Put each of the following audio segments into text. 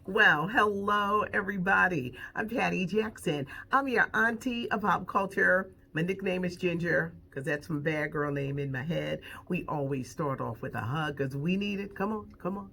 Well, hello everybody. I'm Patty Jackson. I'm your auntie of pop culture. My nickname is Ginger because that's my bad girl name in my head. We always start off with a hug because we need it. Come on, come on.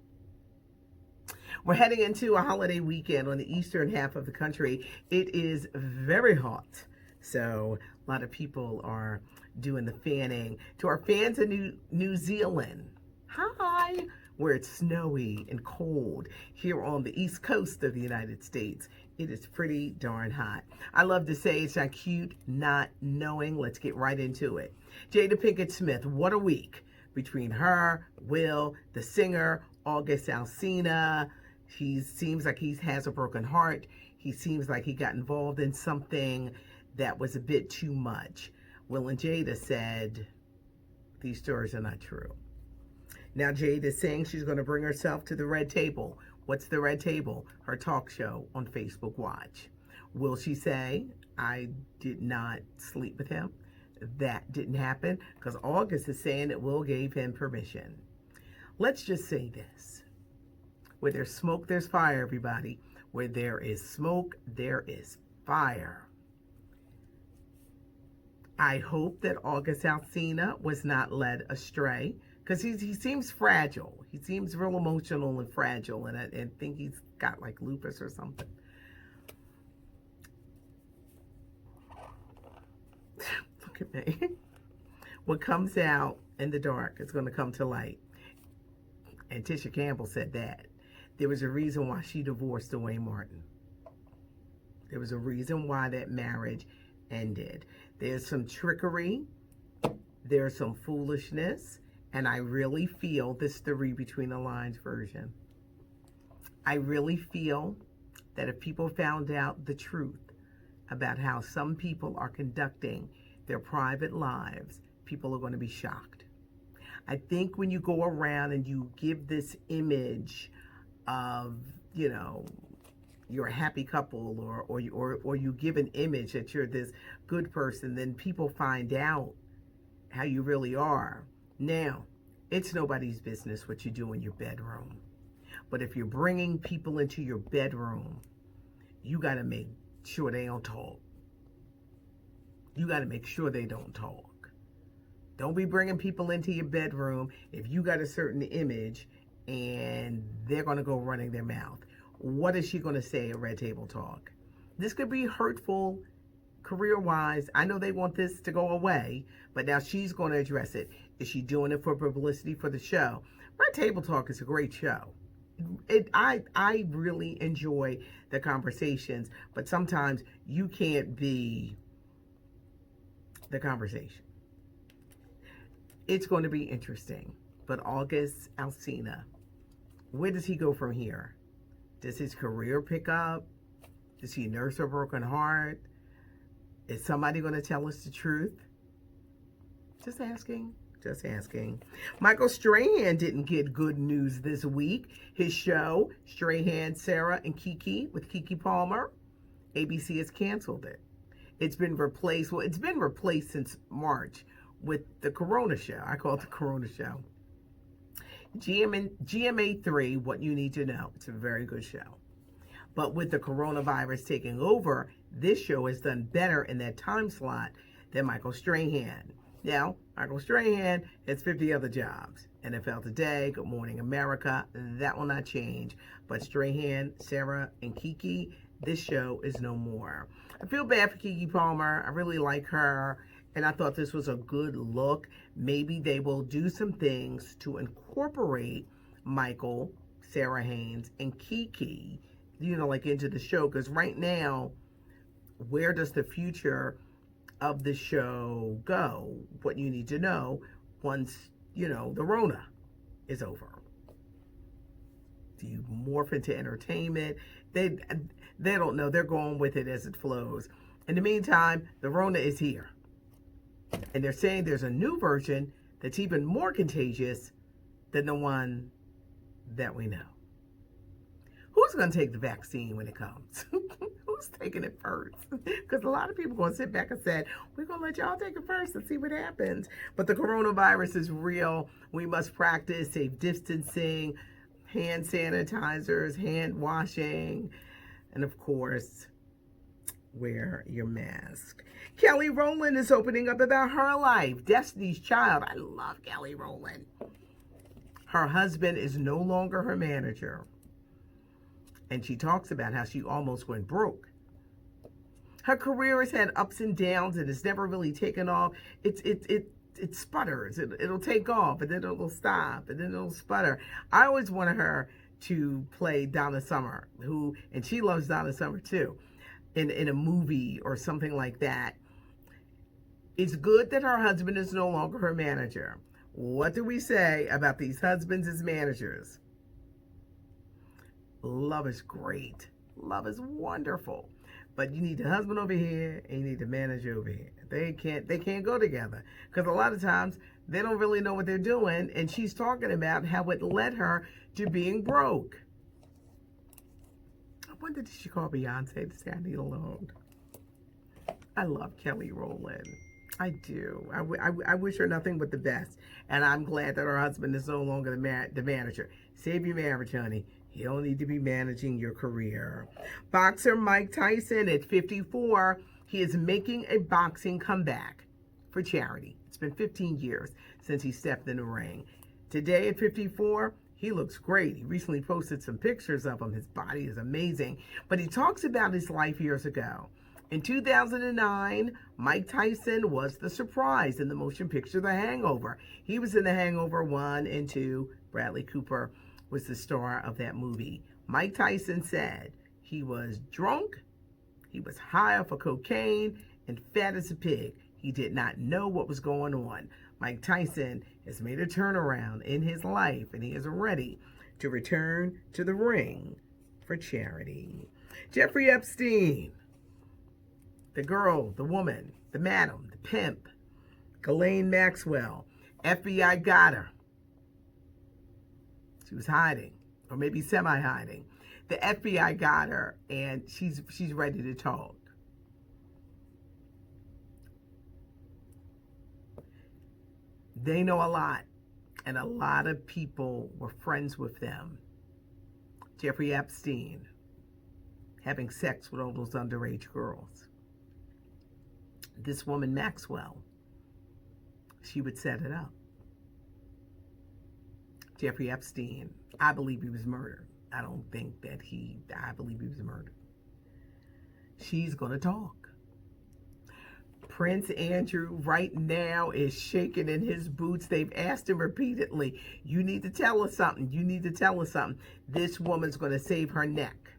We're heading into a holiday weekend on the eastern half of the country. It is very hot. So a lot of people are doing the fanning. To our fans in New Zealand, hi, where it's snowy and cold. Here on the east coast of the United States, it is pretty darn hot. I love to say it's not cute not knowing. Let's get right into it. Jada Pinkett Smith, what a week between her, Will, the singer, August Alsina. He seems like he has a broken heart. He seems like he got involved in something that was a bit too much. Will and Jada said these stories are not true. Now Jada is saying she's going to bring herself to the red table. What's the red table? Her talk show on Facebook Watch. Will she say, I did not sleep with him? That didn't happen because August is saying that Will gave him permission. Let's just say this. Where there's smoke, there's fire, everybody. Where there is smoke, there is fire. I hope that August Alsina was not led astray because he seems fragile. He seems real emotional and fragile, and I think he's got like lupus or something. Look at me. What comes out in the dark is going to come to light. And Tisha Campbell said that. There was a reason why she divorced Dwayne Martin. There was a reason why that marriage ended. There's some trickery. There's some foolishness. And I really feel this is the read between the lines version. I really feel that if people found out the truth about how some people are conducting their private lives, people are going to be shocked. I think when you go around and you give this image of, you're a happy couple or you give an image that you're this good person, then people find out how you really are. Now, it's nobody's business what you do in your bedroom. But if you're bringing people into your bedroom, you got to make sure they don't talk. You got to make sure they don't talk. Don't be bringing people into your bedroom if you got a certain image and they're going to go running their mouth. What is she going to say at Red Table Talk? This could be hurtful career-wise. I know they want this to go away, but now she's going to address it. Is she doing it for publicity for the show? Red Table Talk is a great show. I really enjoy the conversations, but sometimes you can't be the conversation. It's going to be interesting. But August Alsina, where does he go from here? Does his career pick up? Does he nurse a broken heart? Is somebody going to tell us the truth? Just asking. Just asking. Michael Strahan didn't get good news this week. His show, Strahan, Sarah, and Kiki with Kiki Palmer, ABC has canceled it. It's been replaced. Well, it's been replaced since March with the Corona show. I call it the Corona show. GMA3, What You Need to Know. It's a very good show. But with the coronavirus taking over, this show has done better in that time slot than Michael Strahan. Now, Michael Strahan has 50 other jobs. NFL Today, Good Morning America, that will not change. But Strahan, Sarah, and Kiki, this show is no more. I feel bad for Kiki Palmer. I really like her. And I thought this was a good look. Maybe they will do some things to incorporate Michael, Sarah Haynes, and Kiki, like into the show. Because right now, where does the future of the show go? What you need to know once, the Rona is over. Do you morph into entertainment? They don't know. They're going with it as it flows. In the meantime, the Rona is here. And they're saying there's a new version that's even more contagious than the one that we know. Who's going to take the vaccine when it comes? Who's taking it first? Because a lot of people are going to sit back and say, we're going to let y'all take it first and see what happens. But the coronavirus is real. We must practice safe distancing, hand sanitizers, hand washing, and of course, wear your mask. Kelly Rowland is opening up about her life. Destiny's Child. I love Kelly Rowland. Her husband is no longer her manager. And she talks about how she almost went broke. Her career has had ups and downs and it's never really taken off. It sputters. It'll take off and then it'll stop and then it'll sputter. I always wanted her to play Donna Summer, and she loves Donna Summer too, in a movie or something like that. It's good that her husband is no longer her manager. What do we say about these husbands as managers? Love is great. Love is wonderful. But you need the husband over here and you need the manager over here. They can't go together. Because a lot of times they don't really know what they're doing. And she's talking about how it led her to being broke. I wonder, did she call Beyonce to say I need a loan? I love Kelly Rowland. I do. I wish her nothing but the best. And I'm glad that her husband is no longer the manager. Save your marriage, honey. You don't need to be managing your career. Boxer Mike Tyson at 54, he is making a boxing comeback for charity. It's been 15 years since he stepped in the ring. Today at 54, he looks great. He recently posted some pictures of him. His body is amazing. But he talks about his life years ago. In 2009, Mike Tyson was the surprise in the motion picture The Hangover. He was in The Hangover 1 and 2. Bradley Cooper was the star of that movie. Mike Tyson said he was drunk, he was high off of cocaine, and fat as a pig. He did not know what was going on. Mike Tyson has made a turnaround in his life, and he is ready to return to the ring for charity. Jeffrey Epstein, the girl, the woman, the madam, the pimp, Ghislaine Maxwell, FBI got her. She was hiding, or maybe semi-hiding. The FBI got her, and she's ready to talk. They know a lot, and a lot of people were friends with them. Jeffrey Epstein having sex with all those underage girls. This woman, Maxwell, she would set it up. Jeffrey Epstein, I believe he was murdered. I believe he was murdered. She's going to talk. Prince Andrew right now is shaking in his boots. They've asked him repeatedly, you need to tell us something. You need to tell us something. This woman's going to save her neck.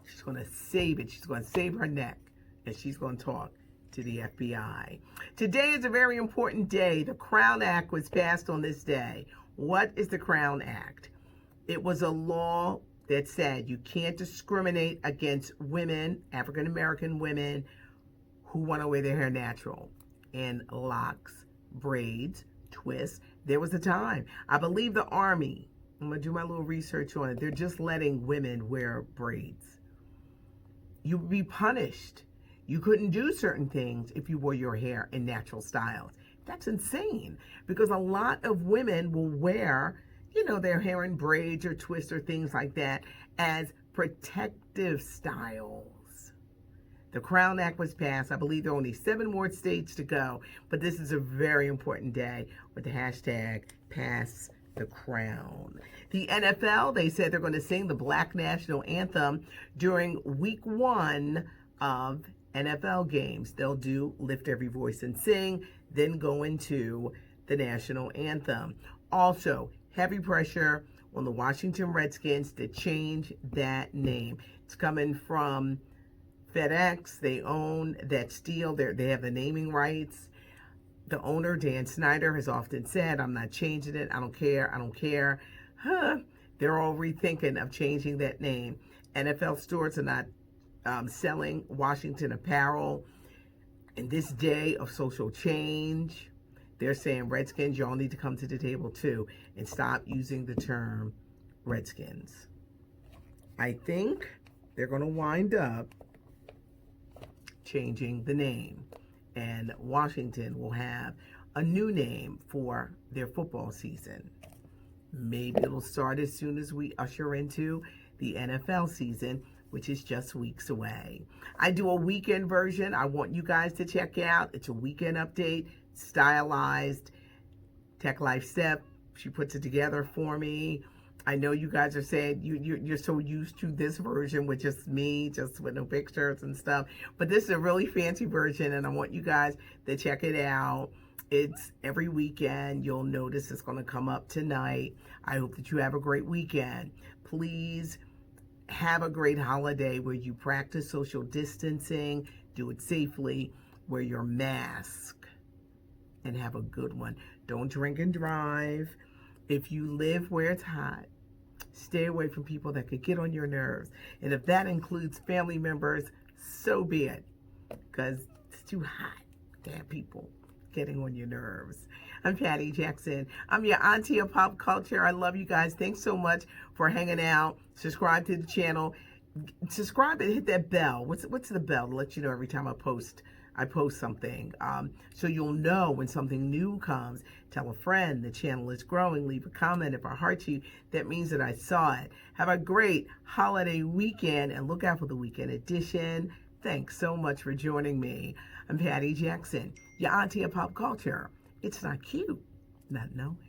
She's going to save it. She's going to save her neck. And she's going to talk to the FBI. Today is a very important day. The Crown Act was passed on this day. What is the Crown Act? It was a law that said you can't discriminate against women, African American women, who want to wear their hair natural, in locks, braids, twists. There was a time. I believe the Army, I'm going to do my little research on it, they're just letting women wear braids. You would be punished. You couldn't do certain things if you wore your hair in natural styles. That's insane, because a lot of women will wear, their hair in braids or twists or things like that as protective styles. The Crown Act was passed. I believe there are only 7 more states to go, but this is a very important day with the hashtag Pass the Crown. The NFL, they said they're going to sing the Black National Anthem during week 1 of NFL games. They'll do Lift Every Voice and Sing, then go into the national anthem. Also, heavy pressure on the Washington Redskins to change that name. It's coming from FedEx. They own that deal. They have the naming rights. The owner, Dan Snyder, has often said, I'm not changing it. I don't care. I don't care. They're all rethinking of changing that name. NFL stores are not selling Washington apparel. In this day of social change, they're saying, Redskins, y'all need to come to the table too and stop using the term Redskins. I think they're going to wind up changing the name, and Washington will have a new name for their football season. Maybe it'll start as soon as we usher into the NFL season, which is just weeks away. I do a weekend version I want you guys to check out. It's a weekend update, stylized. Tech Life Step, she puts it together for me. I know you guys are saying you're so used to this version with just me, just with no pictures and stuff. But this is a really fancy version, and I want you guys to check it out. It's every weekend. You'll notice it's going to come up tonight. I hope that you have a great weekend. Please have a great holiday where you practice social distancing, do it safely, wear your mask, and have a good one. Don't drink and drive. If you live where it's hot, stay away from people that could get on your nerves. And if that includes family members, so be it. Because it's too hot to have people getting on your nerves. I'm Patty Jackson. I'm your auntie of pop culture. I love you guys. Thanks so much for hanging out. Subscribe to the channel. Subscribe and hit that bell. What's the bell to let you know every time I post something, so you'll know when something new comes. Tell a friend the channel is growing. Leave a comment if I heart you. That means that I saw it. Have a great holiday weekend and look out for the weekend edition. Thanks so much for joining me. I'm Patty Jackson, your auntie of pop culture. It's not cute, not knowing.